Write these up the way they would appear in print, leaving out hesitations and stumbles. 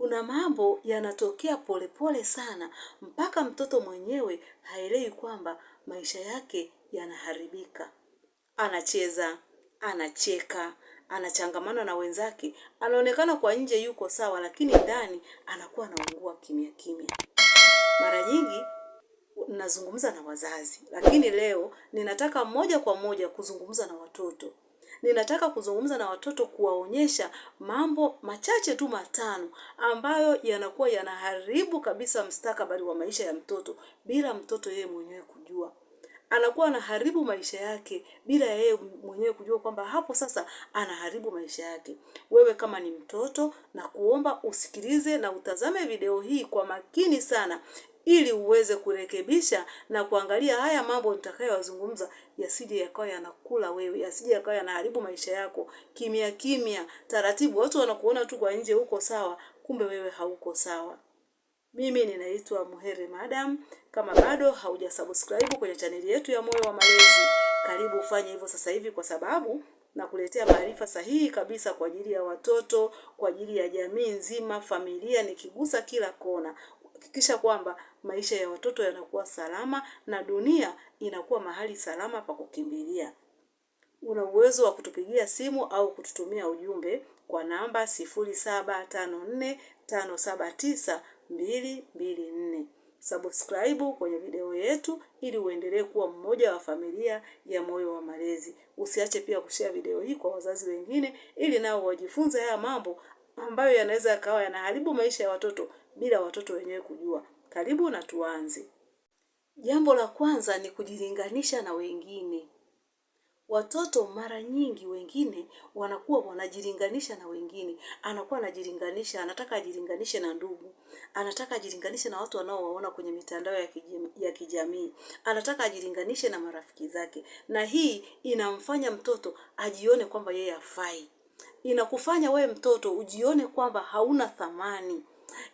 kuna mambo yanatokea polepole sana mpaka mtoto mwenyewe haelewi kwamba maisha yake yanaharibika. Anacheza, anacheka, anachangamana na wenzake, anaonekana kwa nje yuko sawa, lakini ndani anakuwa anaungua kimya kimya. Mara nyingi nazungumza na wazazi, lakini leo ninataka moja kwa moja kuzungumza na watoto. Ninataka kuzungumza na watoto kuwaonyesha mambo machache tu matano ambayo yanakuwa yanaharibu kabisa mustakabali wa maisha ya mtoto bila mtoto yeye mwenyewe kujua. Anakuwa anaharibu maisha yake bila yeye mwenyewe kujua kwamba hapo sasa anaharibu maisha yake. Wewe kama ni mtoto, na kuomba usikilize na utazame video hii kwa makini sana ili uweze kurekebisha na kuangalia haya mambo nitakayozungumza yasije yakawa yanakula wewe, yasije yakawa yanaharibu maisha yako kimya kimya, taratibu. Watu wanakuona tu kwa nje uko sawa, kumbe wewe hauko sawa. Mimi ninaitwa Muhere Madam. Kama bado haujasubscribe kwenye chaneli yetu ya Moyo wa Malezi, karibu ufanye hivyo sasa hivi, kwa sababu nakuletea maarifa sahihi kabisa kwa ajili ya watoto, kwa ajili ya jamii nzima, familia, nikigusa kila kona. Hakikisha kwamba maisha ya watoto yanakuwa salama na dunia inakuwa mahali salama pa kukimbilia. Una uwezo wa kutupigia simu au kututumia ujumbe kwa namba 0754579224. Subscribe kwenye video yetu ili uendelee kuwa mmoja wa familia ya Moyo wa Malezi. Usiache pia kushare video hii kwa wazazi wengine ili nao wajifunze haya mambo ambayo yanaweza yakawa yanaharibu maisha ya watoto bila watoto wenyewe kujua. Karibu na tuanze. Jambo la kwanza ni kujilinganisha na wengine. Watoto mara nyingi wengine wanakuwa wanajilinganisha na wengine. Anakuwa anajilinganisha, anataka ajilinganishe na ndugu. Anataka ajilinganishe na watu wanaowaona kwenye mitandao ya kijamii. Anataka ajilinganishe na marafiki zake. Na hii inamfanya mtoto ajione kwamba yeye hafai. Inakufanya wewe mtoto ujione kwamba hauna thamani.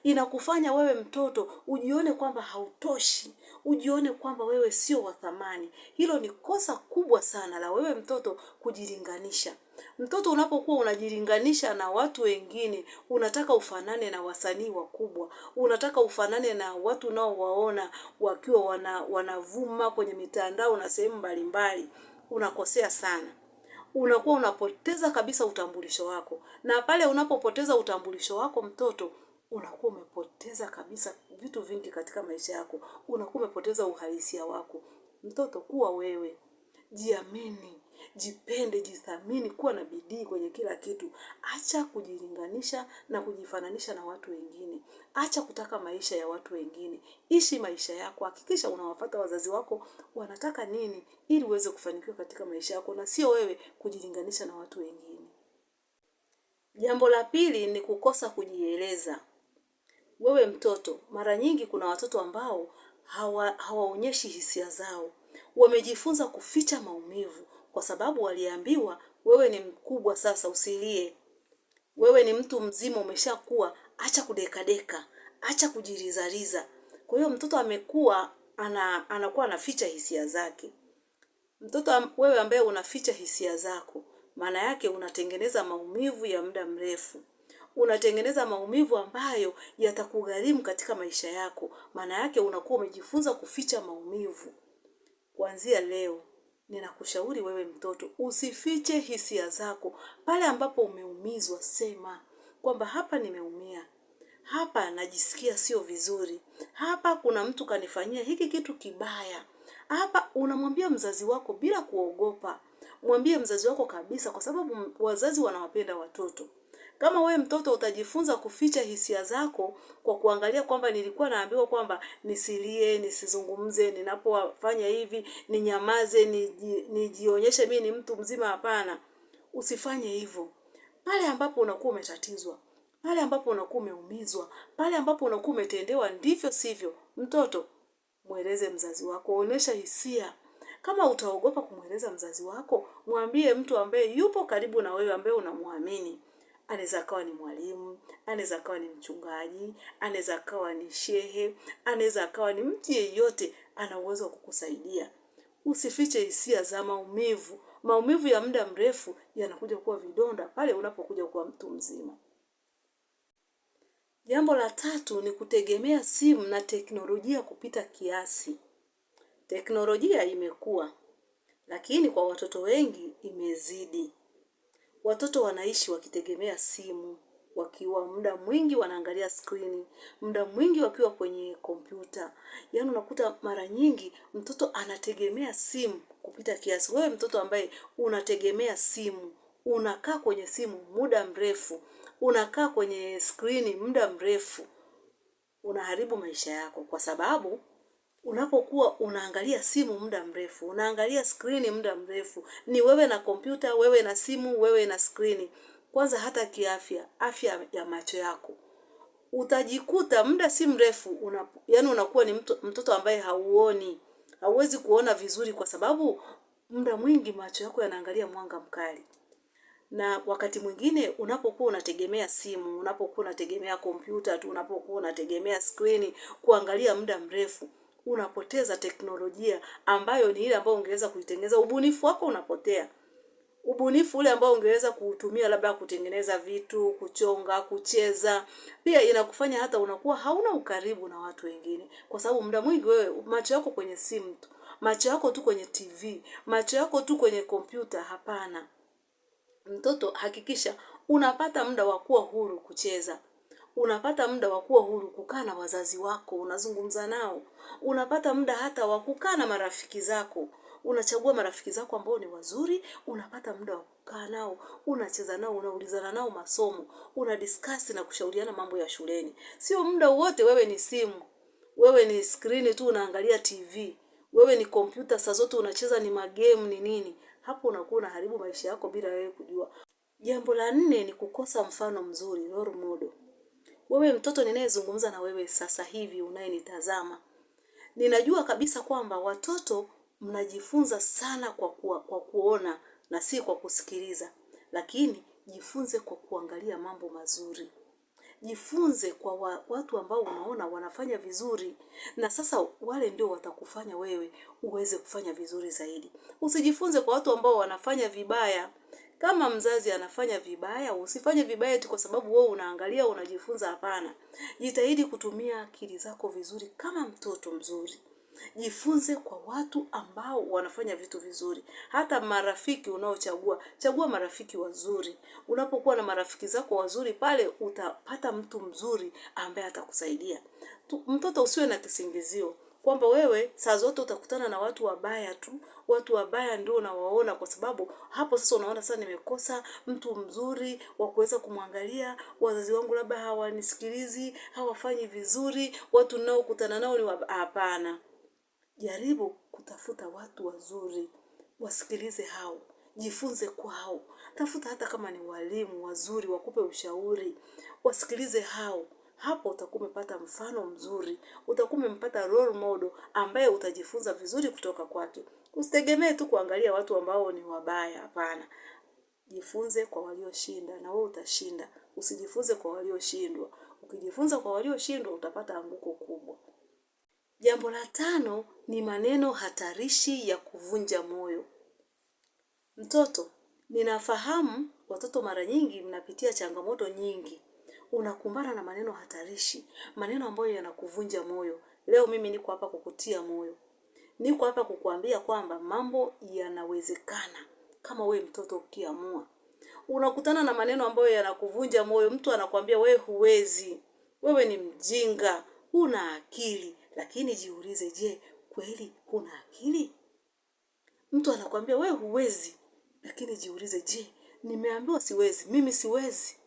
Inakufanya wewe mtoto ujione kwamba hautoshi, ujione kwamba wewe sio wa thamani. Hilo ni kosa kubwa sana la wewe mtoto kujilinganisha. Mtoto unapokuwa unajilinganisha na watu wengine, unataka ufanane na wasanii wakubwa, unataka ufanane na watu unaowaona wakiwa wanavuma kwenye mitandao na sehemu mbalimbali, unakosea sana. Unakuwa unapoteza kabisa utambulisho wako. Na pale unapopoteza utambulisho wako mtoto, unakuwa umepoteza kabisa vitu vingi katika maisha yako. Unakuwa umepoteza uhalisia wako. Mtoto, kuwa wewe. Jiamini, jipende, jithamini, kuwa na bidii kwenye kila kitu. Acha kujilinganisha na kujifananisha na watu wengine. Acha kutaka maisha ya watu wengine. Ishi maisha yako. Hakikisha unawafuata wazazi wako wanataka nini ili uweze kufanikiwa katika maisha yako, na sio wewe kujilinganisha na watu wengine. Jambo la pili ni kukosa kujieleza. Wewe mtoto, mara nyingi kuna watoto ambao hawaonyeshi hisia zao. Wamejifunza kuficha maumivu kwa sababu waliambiwa wewe ni mkubwa sasa, usilie. Wewe ni mtu mzima, umeshakuwa, acha kudekadeka, acha kujirizaliza. Kwa hiyo mtoto amekuwa anakuwa anaficha hisia zake. Mtoto wewe ambaye unaficha hisia zako, maana yake unatengeneza maumivu ya muda mrefu. Unatengeneza maumivu ambayo yatakugharimu katika maisha yako. Maana yake unakuwa umejifunza kuficha maumivu. Kuanzia leo, ninakushauri wewe mtoto, usifiche hisia zako. Pale ambapo umeumizwa, sema kwamba hapa nimeumia. Hapa najisikia sio vizuri. Hapa kuna mtu kanifanyia hiki kitu kibaya. Hapa unamwambia mzazi wako bila kuogopa. Mwambie mzazi wako kabisa, kwa sababu wazazi wanawapenda watoto. Kama wewe mtoto utajifunza kuficha hisia zako kwa kuangalia kwamba nilikuwa naambiwa kwamba nisilie, nisizungumze, ninapofanya hivi, ninyamaze, nijionyeshe mimi ni mtu mzima, hapana. Usifanye hivyo. Pale ambapo unakuwa umetatizwa, pale ambapo unakuwa umeumizwa, pale ambapo unakuwa umetendewa ndivyo sivyo, mtoto, mweleze mzazi wako, onyesha hisia. Kama utaogopa kumweleza mzazi wako, mwambie mtu ambaye yupo karibu na wewe, ambaye unamwamini. Anaweza kawa ni mwalimu, anaweza kawa ni mchungaji, anaweza kawa ni shehe, anaweza kawa ni mtu yeyote, ana uwezo wa kukusaidia. Usifiche hisia za maumivu. Maumivu ya muda mrefu yanakuja kuwa vidonda pale unapokuja kuwa mtu mzima. Jambo la tatu ni kutegemea simu na teknolojia kupita kiasi. Teknolojia imekuwa, lakini kwa watoto wengi imezidi. Watoto wanaishi wakitegemea simu, wakiwa muda mwingi wanaangalia skrini, muda mwingi wakiwa kwenye kompyuta. Yaani unakuta mara nyingi mtoto anategemea simu kupita kiasi. Wewe mtoto ambaye unategemea simu, unakaa kwenye simu muda mrefu, unakaa kwenye skrini muda mrefu, unaharibu maisha yako, kwa sababu unapokuwa unaangalia simu muda mrefu, unaangalia skrini muda mrefu, ni wewe na kompyuta, wewe na simu, wewe na skrini. Kwanza hata kiafya, afya ya macho yako, utajikuta muda si mrefu yaani unakuwa ni mtoto ambaye hauoni, hauwezi kuona vizuri, kwa sababu muda mwingi macho yako yanaangalia mwanga mkali. Na wakati mwingine unapokuwa unategemea simu, unapokuwa unategemea kompyuta tu, unapokuwa unategemea skrini kuangalia muda mrefu, unapoteza teknolojia ambayo ni ile ambayo ungeweza kuitengeneza. Ubunifu wako unapotea. Ubunifu ule ambao ungeweza kuutumia labda kutengeneza vitu, kuchonga, kucheza, pia inakufanya hata unakuwa hauna ukaribu na watu wengine, kwa sababu muda mwingi wewe macho yako kwenye simu tu, macho yako tu kwenye TV, macho yako tu kwenye kompyuta. Hapana. Mtoto, hakikisha unapata muda wa kuwa huru kucheza. Unapata muda wa kuwa huru kukaa na wazazi wako, unazungumza nao. Unapata muda hata wa kukaa na marafiki zako. Unachagua marafiki zako ambao ni wazuri, unapata muda wa kukaa nao, unacheza nao, unaulizana nao masomo, unadiscuss na kushauriana mambo ya shuleni. Sio muda wote wewe ni simu, wewe ni screen tu unaangalia TV, wewe ni kompyuta saa zote unacheza ni magame ni nini. Hapo unakuwa unaharibu maisha yako bila wewe kujua. Jambo la 4 ni kukosa mfano mzuri, role model. Wewe mtoto ninayezungumza na wewe sasa hivi unayenitazama, ninajua kabisa kwamba watoto mnajifunza sana kwa kuona na si kwa kusikiliza. Lakini jifunze kwa kuangalia mambo mazuri. Jifunze kwa watu ambao unaona wanafanya vizuri, na sasa wale ndio watakufanya wewe uweze kufanya vizuri zaidi. Usijifunze kwa watu ambao wanafanya vibaya. Kama mzazi anafanya vibaya, usifanye vibaya tu kwa sababu wewe unaangalia unajifunza, hapana. Jitahidi kutumia akili zako vizuri kama mtoto mzuri. Jifunze kwa watu ambao wanafanya vitu vizuri. Hata marafiki unaochagua, chagua marafiki wazuri. Unapokuwa na marafiki zako wazuri pale, utapata mtu mzuri ambaye atakusaidia. Mtoto usiwe na kisingizio kwamba wewe saa zote utakutana na watu wabaya tu. Watu wabaya ndio unawaona, kwa sababu hapo sasa unaona sasa nimekosa mtu mzuri wa kuweza kumwangalia. Wazazi wangu labda hawanisikilizi, hawafanyi vizuri, watu ninaokutana nao ni hapana. Jaribu kutafuta watu wazuri, wasikilize hao, jifunze kwao. Tafuta hata kama ni walimu wazuri wakupe ushauri, wasikilize hao. Hapo utakuwa umepata mfano mzuri, utakuwa umempata role model ambaye utajifunza vizuri kutoka kwake. Usitegemee tu kuangalia watu ambao ni wabaya, hapana. Jifunze kwa walioshinda na wewe utashinda. Usijifunze kwa walioshindwa. Ukijifunza kwa walioshindwa utapata anguko kubwa. Jambo la 5 ni maneno hatarishi ya kuvunja moyo. Mtoto, ninafahamu watoto mara nyingi mnapitia changamoto nyingi. Unakumbana na maneno hatarishi, maneno ambayo yanakuvunja moyo. Leo mimi niko hapa kukutia moyo. Niko hapa kukuambia kwamba mambo yanawezekana kama wewe mtoto ukiamua. Unakutana na maneno ambayo yanakuvunja moyo. Mtu anakuambia wewe huwezi, wewe ni mjinga, huna akili. Lakini jiulize, je, kweli huna akili? Mtu anakuambia wewe huwezi, lakini jiulize, je, nimeambiwa siwezi, mimi siwezi?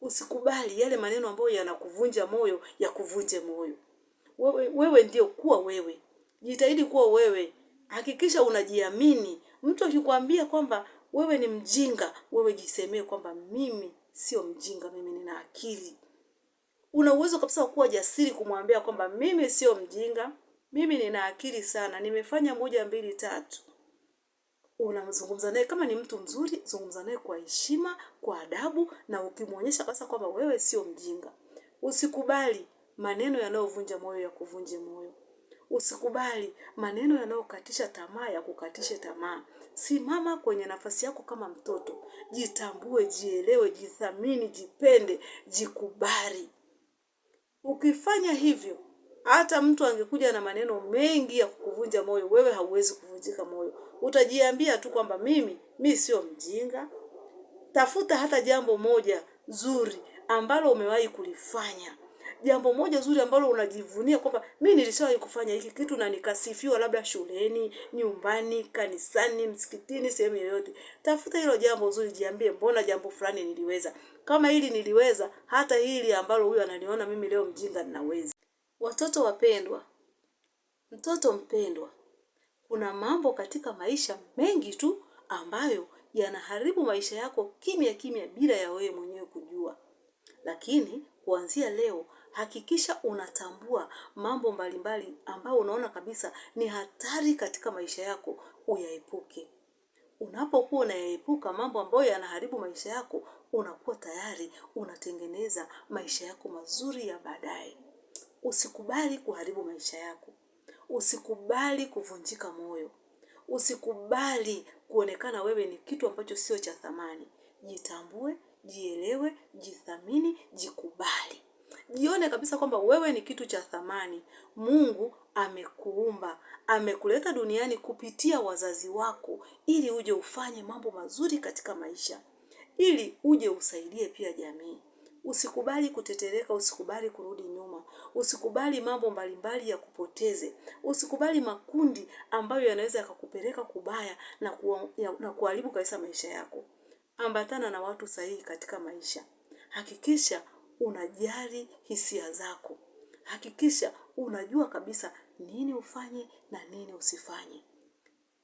Usikubali yale maneno ambayo yanakuvunja moyo yakuvunje moyo. Wewe ndio kuwa wewe. Jitahidi kuwa wewe. Hakikisha unajiamini. Mtu akikwambia kwamba wewe ni mjinga, wewe jisemee kwamba mimi sio mjinga, mimi nina akili. Una uwezo kabisa wa kuwa jasiri kumwambia kwamba mimi sio mjinga, mimi nina akili sana, nimefanya 1 2 3. Unamzungumza naye kama ni mtu mzuri, zungumza naye kwa heshima, kwa adabu, na ukimuonyesha kabisa kwamba wewe sio mjinga. Usikubali maneno yanayovunja moyo yakuvunje moyo. Usikubali maneno yanayokatisha tamaa yakukatishe tamaa. Simama kwenye nafasi yako kama mtoto. Jitambue, jielewe, jithamini, jipende, jikubali. Ukifanya hivyo, hata mtu angekuja na maneno mengi ya kukuvunja moyo, wewe hauwezi kuvunjika moyo. Utajiambia tu kwamba mimi sio mjinga. Tafuta hata jambo moja zuri ambalo umewahi kulifanya. Jambo moja zuri ambalo unajivunia kwamba mimi nilishawahi kufanya hiki kitu na nikasifiwa, labda shuleni, nyumbani, kanisani, msikitini, sehemu yoyote. Tafuta hilo jambo zuri, jiambie mbona jambo fulani niliweza. Kama hili niliweza, hata hili ambalo huyu ananiona mimi leo mjinga ninaweza. Watoto wapendwa, mtoto mpendwa, kuna mambo katika maisha mengi tu ambayo yanaharibu maisha yako kimya kimya bila ya wewe mwenyewe kujua. Lakini kuanzia leo hakikisha unatambua mambo mbalimbali ambayo unaona kabisa ni hatari katika maisha yako, uyaepuke. Unapokuwa unayaepuka mambo ambayo yanaharibu maisha yako, unakuwa tayari unatengeneza maisha yako mazuri ya baadaye. Usikubali kuharibu maisha yako. Usikubali kuvunjika moyo. Usikubali kuonekana wewe ni kitu ambacho sio cha thamani. Jitambue, jielewe, jithamini, jikubali. Jione kabisa kwamba wewe ni kitu cha thamani. Mungu amekuumba, amekuleta duniani kupitia wazazi wako ili uje ufanye mambo mazuri katika maisha, ili uje usaidie pia jamii. Usikubali kutetereka, usikubali kurudi nyuma. Usikubali mambo mbalimbali ya kupoteze. Usikubali makundi ambayo yanaweza yakakupeleka kubaya na kuharibu kabisa maisha yako. Ambatana na watu sahihi katika maisha. Hakikisha unajali hisia zako. Hakikisha unajua kabisa nini ufanye na nini usifanye.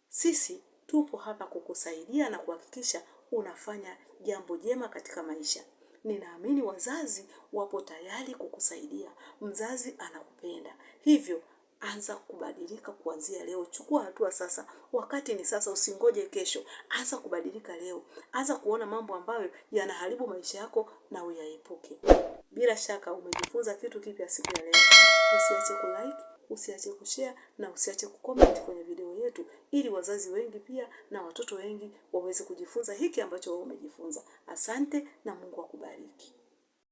Sisi tupo hapa kukusaidia na kuhakikisha unafanya jambo jema katika maisha. Ninaamini wazazi wapo tayari kukusaidia. Mzazi anakupenda. Hivyo, anza kubadilika kuanzia leo. Chukua hatua sasa. Wakati ni sasa, usingoje kesho. Anza kubadilika leo. Anza kuona mambo ambayo yanaharibu maisha yako na uyaepuke. Bila shaka umejifunza kitu kipya siku ya leo. Usiache kulike, usiache kushare na usiache kucomment kwenye video yetu ili wazazi wengi pia na watoto wengi waweze kujifunza hiki ambacho wewe umejifunza. Asante na Mungu akubariki.